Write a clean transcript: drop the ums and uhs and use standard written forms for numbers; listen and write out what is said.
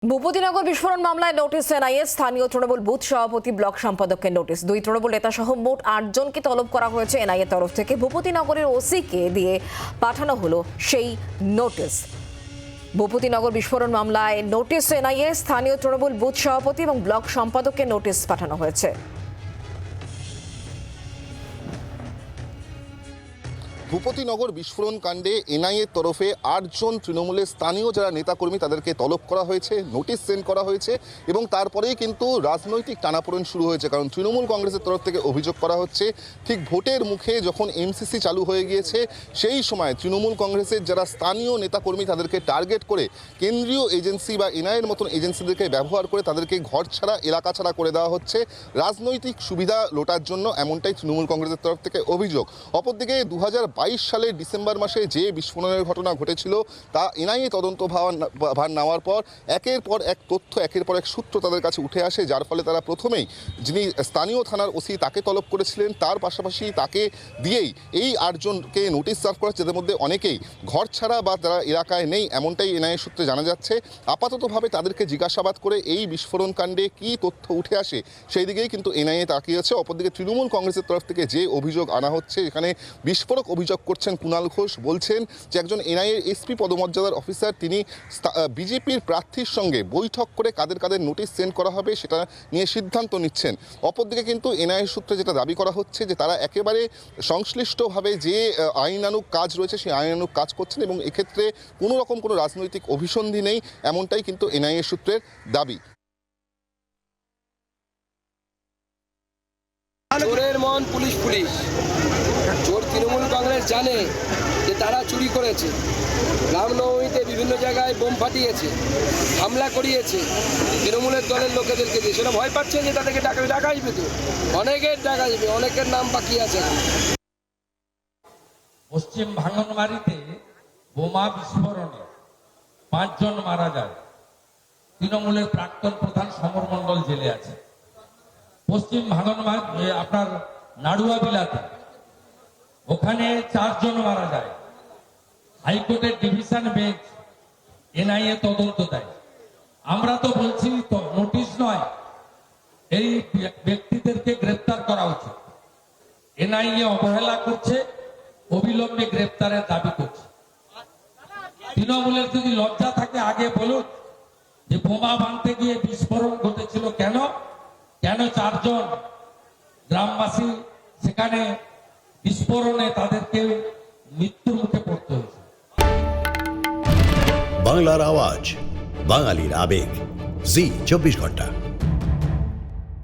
ভূপতিনগর বিস্ফোরণ মামলায় notice NIA. স্থানীয় তৃণমূল বুথ সভাপতি, ব্লক সম্পাদককে নোটিশ। 2 তৃণমূল নেতা সহ মোট 8 জনকে তলব করা হয়েছে এনআইএ তরফ থেকে। ভূপতিনগরের ওসিকে দিয়ে পাঠানো হলো সেই নোটিশ। ভূপতিনগর বিস্ফোরণ মামলায় নোটিশ এনআইএ। স্থানীয় তৃণমূল বুথ সভাপতি এবং ব্লক সম্পাদককে নোটিশ পাঠানো হয়েছে। ভূপতিনগর বিস্ফোরণ কাণ্ডে এনআইএর তরফে 8 জন তৃণমূলের স্থানীয় যারা নেতাকর্মী তাদেরকে তলব করা হয়েছে, নোটিশ সেন্ড করা হয়েছে এবং তারপরেই কিন্তু রাজনৈতিক টানাপোড়েন শুরু হয়েছে। কারণ তৃণমূল কংগ্রেসের তরফ থেকে অভিযোগ করা হচ্ছে, ঠিক ভোটের মুখে যখন এমসিসি চালু হয়ে গিয়েছে সেই সময় তৃণমূল কংগ্রেসের যারা স্থানীয় নেতাকর্মী তাদেরকে টার্গেট করে কেন্দ্রীয় এজেন্সি বা এনআইএর মতন এজেন্সিদেরকে ব্যবহার করে তাদেরকে ঘর ছাড়া, এলাকা ছাড়া করে দেওয়া হচ্ছে রাজনৈতিক সুবিধা লোটার জন্য, এমনটাই তৃণমূল কংগ্রেসের তরফ থেকে অভিযোগ। অপরদিকে 2022 সালের ডিসেম্বর মাসে যে বিস্ফোরণের ঘটনা ঘটেছিল তা এনআইএ তদন্ত ভার নেওয়ার পর একের পর এক তথ্য, একের পর এক সূত্র তাদের কাছে উঠে আসে, যার ফলে তারা প্রথমেই যিনি স্থানীয় থানার ওসি তাকে তলব করেছিলেন, তার পাশাপাশি তাকে দিয়েই এই 8 জনকে নোটিশ সার্ভ করা, যাদের মধ্যে অনেকেই ঘর ছাড়া বা তারা এলাকায় নেই, এমনটাই এনআইএ সূত্রে জানা যাচ্ছে। আপাততভাবে তাদেরকে জিজ্ঞাসাবাদ করে এই বিস্ফোরণ কাণ্ডে কী তথ্য উঠে আসে সেই দিকেই কিন্তু এনআইএ তাকিয়েছে। অপরদিকে তৃণমূল কংগ্রেসের তরফ থেকে যে অভিযোগ আনা হচ্ছে, এখানে বিস্ফোরক অভিযোগ করছেন কুণাল ঘোষ। বলছেন যে একজন এনআইএর এসপি পদমর্যাদার অফিসার, তিনি বিজেপির প্রার্থীর সঙ্গে বৈঠক করে কাদের কাদের নোটিশ সেন্ড করা হবে সেটা নিয়ে সিদ্ধান্ত নিচ্ছেন। অপরদিকে কিন্তু এনআইএ সূত্রে যেটা দাবি করা হচ্ছে যে তারা একেবারে সংশ্লিষ্টভাবে যে আইনানুগ কাজ রয়েছে সেই আইনানুগ কাজ করছেন এবং এক্ষেত্রে কোনো রকম কোনো রাজনৈতিক অভিসন্ধি নেই, এমনটাই কিন্তু এনআইএ সূত্রের দাবি। চোরের মন পুলিশ পুলিশ। চোর তৃণমূল কংগ্রেস জানে যে তারা চুরি করেছে, রামনবমীতে বিভিন্ন জায়গায় বোম ফাটিয়েছে, হামলা করিয়েছে তৃণমূলের দলের লোকেদেরকে দিয়ে। সেটা ভয় পাচ্ছে যে তাদেরকে ডাকা আসবে, তো অনেকের ডাকা যাবে, অনেকের নাম বাকি আছে। পশ্চিম ভাঙনবাড়িতে বোমা বিস্ফোরণে 5 জন মারা যায়। তৃণমূলের প্রাক্তন প্রধান সমর মণ্ডল জেলে আছে। পশ্চিম ভাঙনবাড়ি আপনার নাড়ুয়া বিলাতে, ওখানে 4 জন মারা যায়। হাইকোর্টের ডিভিশন বেঞ্চ এনআইএ তদন্ত দেয়। আমরা তো বলছি তো নোটিশ নয়, এই ব্যক্তিদেরকে গ্রেপ্তার করা উচিত। এনআইএ অবহেলা করছে, অবিলম্বে গ্রেপ্তারের দাবি করছে। তৃণমূলের যদি লজ্জা থাকে আগে বলুন যে বোমা বাঁধতে গিয়ে বিস্ফোরণ ঘটেছিল কেন 4 জন গ্রামবাসী সেখানে বিস্ফোরণে তাদেরকে মৃত্যুর মুখে পড়তে হয়েছে। বাংলার আওয়াজ, বাঙালির আবেগ, জি 24 ঘন্টা।